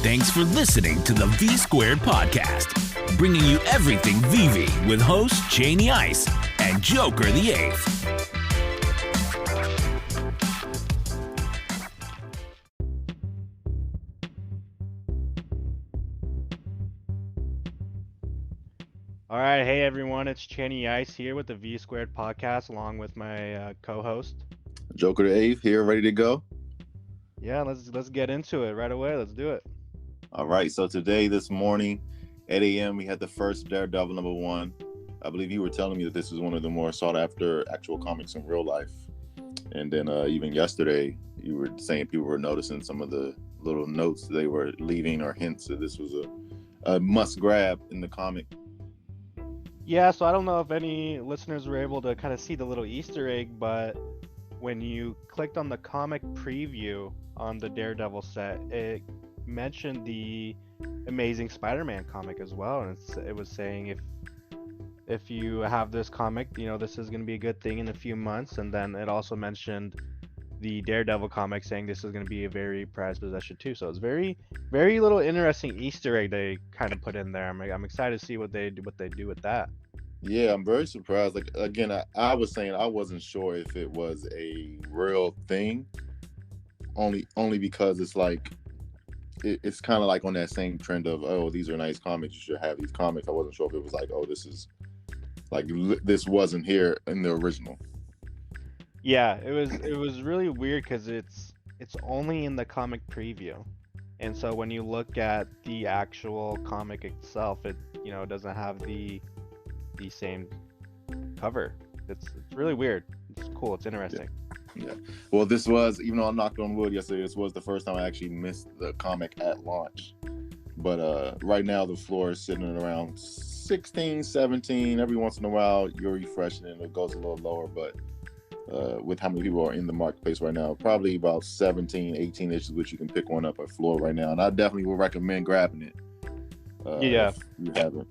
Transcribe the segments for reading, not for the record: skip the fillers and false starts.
Thanks for listening to the V Squared Podcast, bringing you everything VEVE with hosts Cheney Ice and Joker the Eighth. All right, hey everyone, it's Cheney Ice here with the V Squared Podcast, along with my co-host Joker the Eighth here, ready to go. Yeah, let's get into it right away. Let's do it. All right, so today, this morning, 8 a.m., we had the first Daredevil #1. I believe you were telling me that this is one of the more sought-after actual comics in real life. And then even yesterday, you were saying people were noticing some of the little notes they were leaving or hints that this was a must-grab in the comic. Yeah, so I don't know if any listeners were able to kind of see the little Easter egg, but when you clicked on the comic preview on the Daredevil set, it mentioned the Amazing SpiderMan comic as well, and it was saying if you have this comic, you know, this is going to be a good thing in a few months. And then it also mentioned the Daredevil comic saying this is going to be a very prized possession too. So it's very little interesting Easter egg they kind of put in there. I'm excited to see what they do with that. Yeah, I'm very surprised. Like, again, I was saying I wasn't sure if it was a real thing, only because it's like it's kind of like on that same trend of, oh, these are nice comics, you should have these comics. I wasn't sure if it was like, oh, this is like this wasn't here in the original. Yeah, it was really weird because it's only in the comic preview, and so when you look at the actual comic itself, it doesn't have the same cover. It's really weird. It's cool. It's interesting. Yeah. Well, this was, even though I knocked on wood yesterday, this was the first time I actually missed the comic at launch. But right now the floor is sitting at around 16, 17. Every once in a while you're refreshing and it goes a little lower, but with how many people are in the marketplace right now, probably about 17, 18 inches, which you can pick one up at floor right now. And I definitely would recommend grabbing it. Yeah. If you haven't.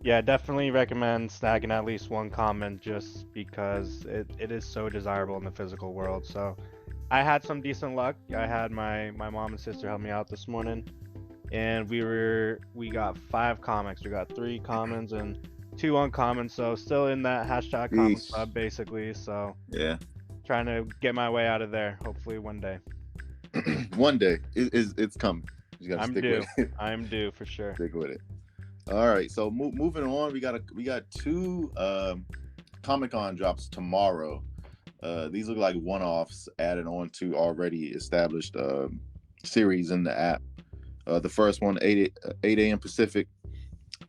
Yeah, definitely recommend snagging at least one comment just because it is so desirable in the physical world. So I had some decent luck. I had my mom and sister help me out this morning, and we got 5 comics. We got 3 commons and 2 uncommons, so still in that hashtag comic club basically. So yeah, trying to get my way out of there. Hopefully one day. One day it's coming. You gotta stick with it. I'm due for sure. Stick with it. All right, so moving on, we got 2 Comic-Con drops tomorrow. These look like one-offs added on to already established series in the app. The first one, 8 a.m. Pacific.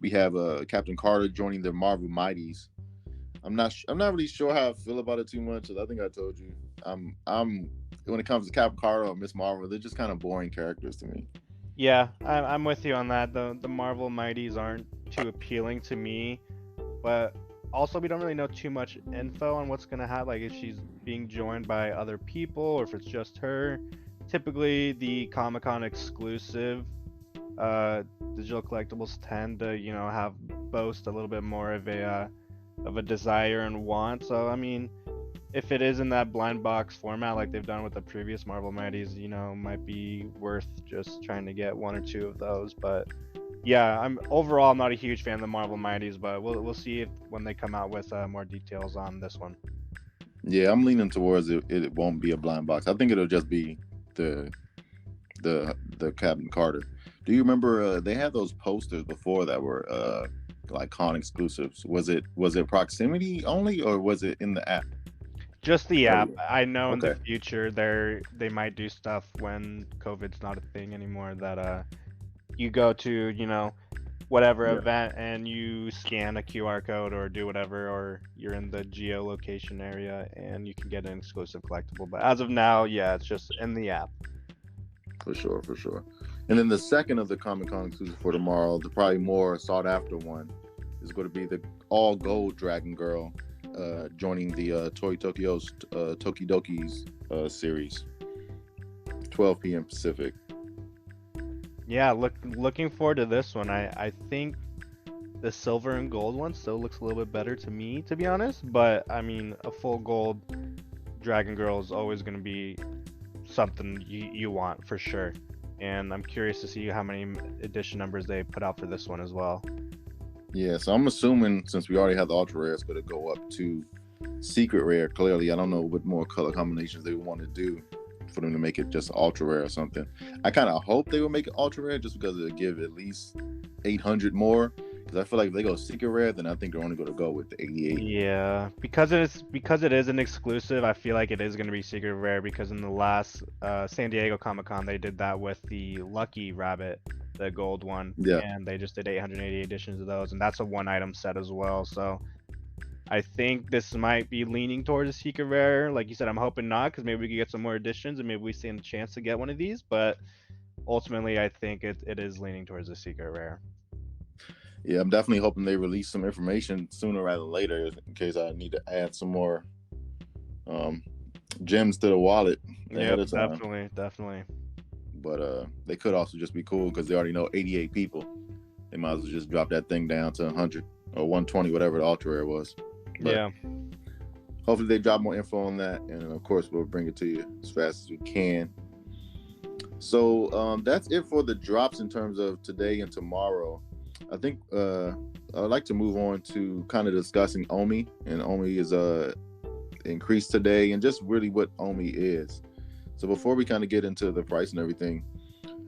We have Captain Carter joining the Marvel Mighties. I'm not really sure how I feel about it too much. I think I told you. I'm when it comes to Captain Carter or Miss Marvel, they're just kind of boring characters to me. Yeah, I'm with you on that. The Marvel Mighties aren't too appealing to me, but also we don't really know too much info on what's gonna happen. Like if she's being joined by other people or if it's just her. Typically, the Comic-Con exclusive digital collectibles tend to have boast a little bit more of a desire and want. So I mean, if it is in that blind box format like they've done with the previous Marvel Mighties, might be worth just trying to get 1 or 2 of those. But yeah, I'm not a huge fan of the Marvel Mighties, but we'll see if when they come out with more details on this one. Yeah, I'm leaning towards it won't be a blind box. I think it'll just be the Captain Carter. Do you remember they had those posters before that were like con exclusives? Was it proximity only or was it in the app? Just the app. I know in Okay. the future they might do stuff when COVID's not a thing anymore that you go to, whatever event and you scan a QR code or do whatever, or you're in the geolocation area and you can get an exclusive collectible. But as of now, yeah, it's just in the app. For sure. And then the second of the Comic-Con exclusive for tomorrow, the probably more sought after one, is going to be the all gold Dragon Girl joining the Toy Tokyo's Tokidoki's series, 12 p.m. Pacific. Yeah, looking forward to this one. I think the silver and gold one still looks a little bit better to me, to be honest. But I mean, a full gold Dragon Girl is always going to be something you want for sure. and I'm curious to see how many edition numbers they put out for this one as well. Yeah, so I'm assuming since we already have the ultra rare, it's going to go up to secret rare. Clearly, I don't know what more color combinations they want to do for them to make it just ultra rare or something. I kind of hope they will make it ultra rare just because it'll give at least 800 more. Because I feel like if they go secret rare, then I think they're only going to go with the 88. Yeah, because it is an exclusive. I feel like it is going to be secret rare because in the last San Diego Comic-Con they did that with the Lucky Rabbit, the gold one. Yeah. And they just did 880 editions of those, and that's a one item set as well. So I think this might be leaning towards a secret rare. Like you said, I'm hoping not, because maybe we could get some more editions and maybe we stand a chance to get one of these. But ultimately, I think it is leaning towards a secret rare. Yeah, I'm definitely hoping they release some information sooner rather than later in case I need to add some more gems to the wallet ahead of time. Definitely. But they could also just be cool because they already know 88 people. They might as well just drop that thing down to 100 or 120, whatever the ultra rare was. But yeah. Hopefully they drop more info on that, and of course we'll bring it to you as fast as we can. So that's it for the drops in terms of today and tomorrow. I think I'd like to move on to kind of discussing Omi, and Omi is increased today, and just really what Omi is. So before we kind of get into the price and everything,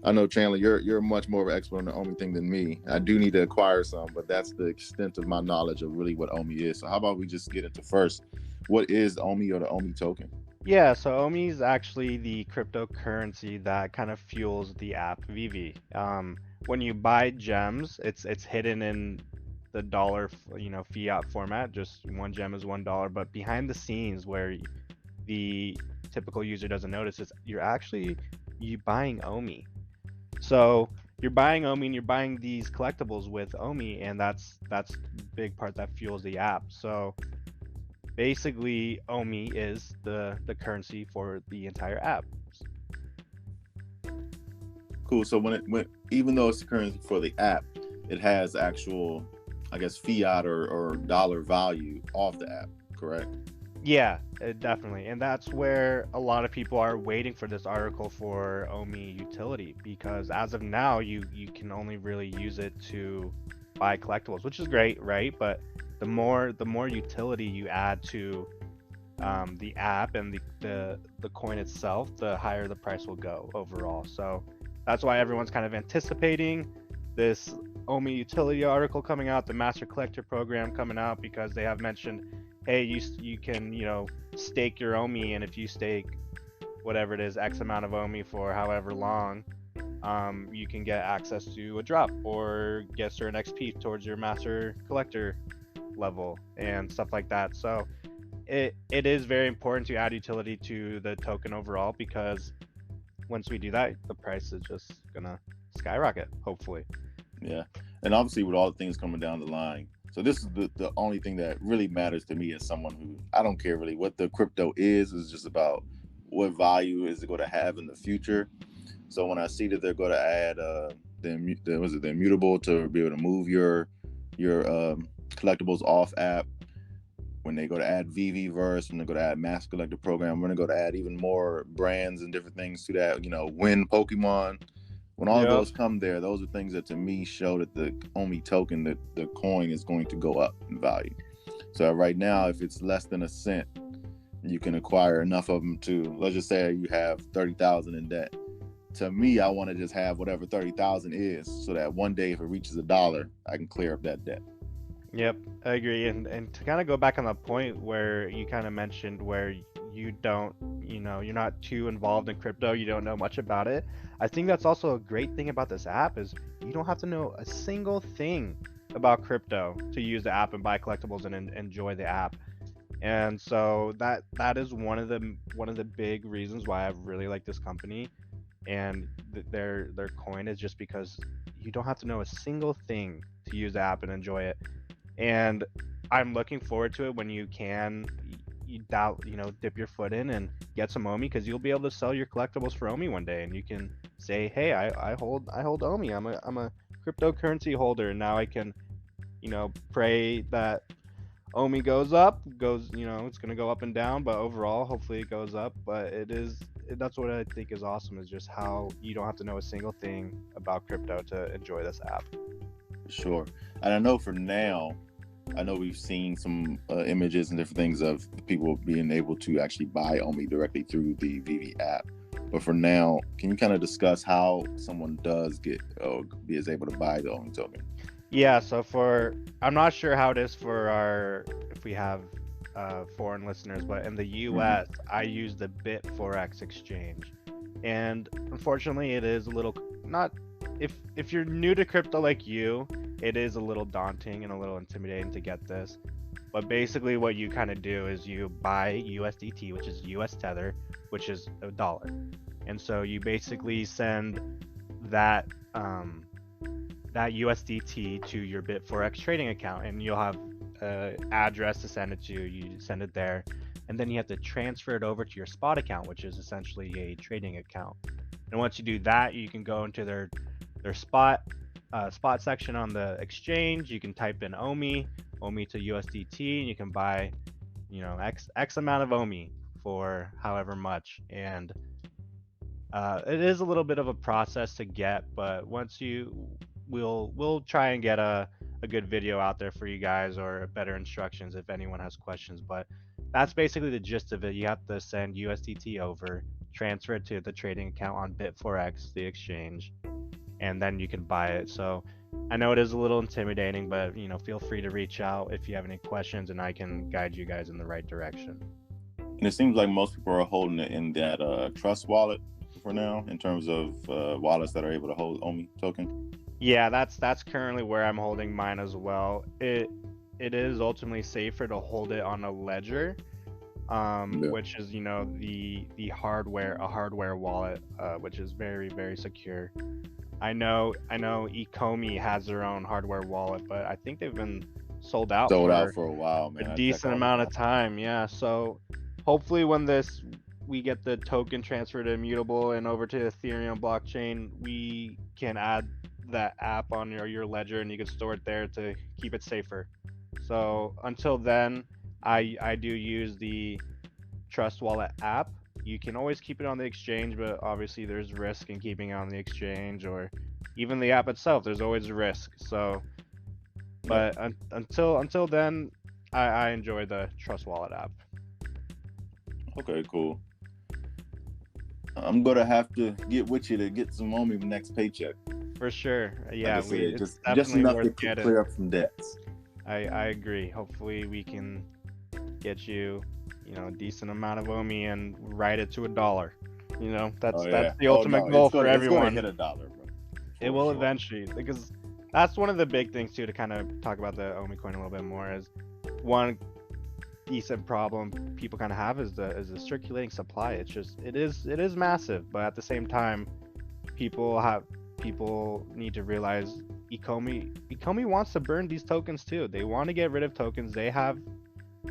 I know Chandler, you're much more of an expert on the Omi thing than me. I do need to acquire some, but that's the extent of my knowledge of really what Omi is. So how about we just get into first, what is Omi or the Omi token? Yeah, so Omi is actually the cryptocurrency that kind of fuels the app VEVE. When you buy gems, it's hidden in the dollar, fiat format. Just one gem is $1, but behind the scenes, where the typical user doesn't notice, you're buying Omi. So you're buying Omi and you're buying these collectibles with Omi, and that's the big part that fuels the app. So basically, Omi is the currency for the entire app. Cool. So when even though it's the currency for the app, it has actual, I guess, fiat or dollar value off the app, correct? Yeah, definitely. And that's where a lot of people are waiting for this article for Omi Utility, because as of now, you can only really use it to buy collectibles, which is great, right? But the more utility you add to the app and the coin itself, the higher the price will go overall. So that's why everyone's kind of anticipating this Omi Utility article coming out, the Master Collector program coming out, because they have mentioned, hey, you can stake your Omi, and if you stake whatever it is, X amount of Omi for however long, you can get access to a drop or get certain XP towards your Master Collector level and stuff like that. So it is very important to add utility to the token overall, because once we do that, the price is just gonna skyrocket, hopefully. Yeah, and obviously with all the things coming down the line, so this is the only thing that really matters to me as someone who, I don't care really what the crypto is just about what value is it going to have in the future. So when I see that they're going to add the immutable to be able to move your collectibles off app, when they go to add VEVE-verse, when they go to add Master Collector program, we're going to go to add even more brands and different things to that, win Pokemon. When all of those come there, those are things that to me show that the Omi token, that the coin is going to go up in value. So right now, if it's less than a cent, you can acquire enough of them to, let's just say you have 30,000 in debt. To me, I want to just have whatever 30,000 is, so that one day if it reaches $1, I can clear up that debt. Yep, I agree. And to kind of go back on the point where you kind of mentioned where you don't, you're not too involved in crypto, you don't know much about it. I think that's also a great thing about this app is you don't have to know a single thing about crypto to use the app and buy collectibles and enjoy the app. And so that is one of the big reasons why I really like this company and their coin, is just because you don't have to know a single thing to use the app and enjoy it. And I'm looking forward to it when you can dip your foot in and get some Omi, because you'll be able to sell your collectibles for Omi one day, and you can say, hey, I hold Omi, I'm a cryptocurrency holder, and now I can pray that Omi goes up, it's gonna go up and down, but overall, hopefully it goes up. But that's what I think is awesome, is just how you don't have to know a single thing about crypto to enjoy this app. Sure. And I know for now, I know we've seen some images and different things of people being able to actually buy Omi directly through the VEVE app. But for now, can you kind of discuss how someone does is able to buy the Omi token? Yeah, so I'm not sure how it is if we have foreign listeners, but in the US, I use the Bit4X exchange. And unfortunately, it is a little not if you're new to crypto like you, it is a little daunting and a little intimidating to get this. But basically what you kind of do is you buy USDT, which is US Tether, which is $1. And so you basically send that that USDT to your Bit4X trading account, and you'll have an address to send it to. You send it there, and then you have to transfer it over to your spot account, which is essentially a trading account. And once you do that, you can go into their spot section on the exchange. You can type in Omi to USDT, and you can buy, X amount of Omi for however much. And it is a little bit of a process to get, but once we'll try and get a good video out there for you guys, or better instructions if anyone has questions. But that's basically the gist of it. You have to send USDT over, transfer it to the trading account on Bit4X, the exchange, and then you can buy it. So I know it is a little intimidating, but feel free to reach out if you have any questions, and I can guide you guys in the right direction. And it seems like most people are holding it in that Trust wallet for now, in terms of wallets that are able to hold Omi token. Yeah, that's currently where I'm holding mine as well. It is ultimately safer to hold it on a ledger, which is the hardware wallet, which is very, very secure. I know Ecomi has their own hardware wallet, but I think they've been sold out for a while, man. A decent amount of time. Yeah, so hopefully when we get the token transferred to Immutable and over to Ethereum blockchain, we can add that app on your ledger, and you can store it there to keep it safer. So until then, I do use the Trust Wallet app. You can always keep it on the exchange, but obviously there's risk in keeping it on the exchange, or even the app itself. There's always risk. So, but until then, I enjoy the Trust Wallet app. Okay, cool. I'm gonna have to get with you to get some Omi next paycheck. For sure. Yeah, like it's just enough to clear up some debts. I agree. Hopefully we can get you, a decent amount of Omi and write it to $1. That's the ultimate goal for everyone. It's gonna hit $1, bro. It will eventually, because that's one of the big things too, to kind of talk about the Omi coin a little bit more, is one decent problem people kind of have is the circulating supply. It is massive, but at the same time, people need to realize Ecomi wants to burn these tokens too. They want to get rid of tokens. They have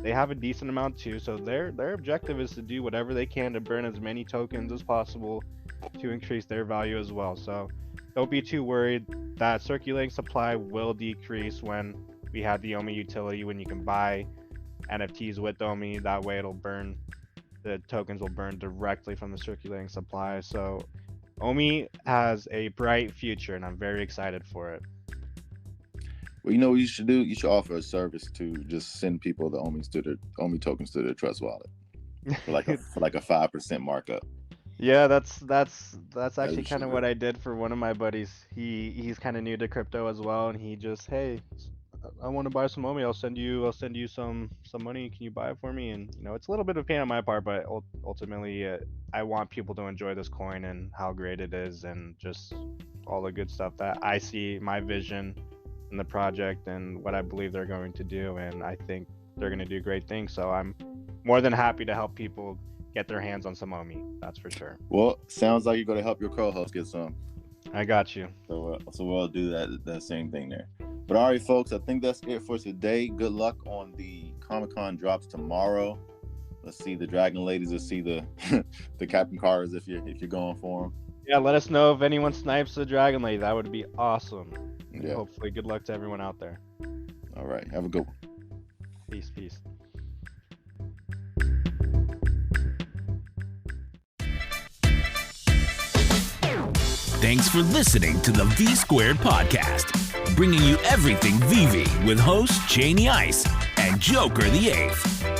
a decent amount too, so their objective is to do whatever they can to burn as many tokens as possible to increase their value as well. So don't be too worried. That circulating supply will decrease when we have the Omi utility, when you can buy NFTs with Omi. That way the tokens will burn directly from the circulating supply. So Omi has a bright future, and I'm very excited for it. Well, what you should do? You should offer a service to just send people the Omi tokens to their Trust wallet for like a 5% markup. Yeah, that's actually kind of what I did for one of my buddies. He's kind of new to crypto as well, and he just, hey, I want to buy some Omi. I'll send you some money. Can you buy it for me? And it's a little bit of pain on my part, but ultimately, I want people to enjoy this coin and how great it is, and just all the good stuff that I see, my vision in the project, and what I believe they're going to do. And I think they're going to do great things. So I'm more than happy to help people get their hands on some Omi. That's for sure. Well, sounds like you're going to help your co-host get some. I got you. So we'll do that same thing there. But all right, folks, I think that's it for today. Good luck on the Comic-Con drops tomorrow. Let's see the Dragon Ladies. Let's see the the Captain Cars if you're going for them. Yeah, let us know if anyone snipes the Dragon Lady. That would be awesome. Yeah. Hopefully, good luck to everyone out there. All right, have a good one. Peace, peace. Thanks for listening to the V Squared Podcast, bringing you everything VEVE with hosts Cheney Ice and Joker the Eighth.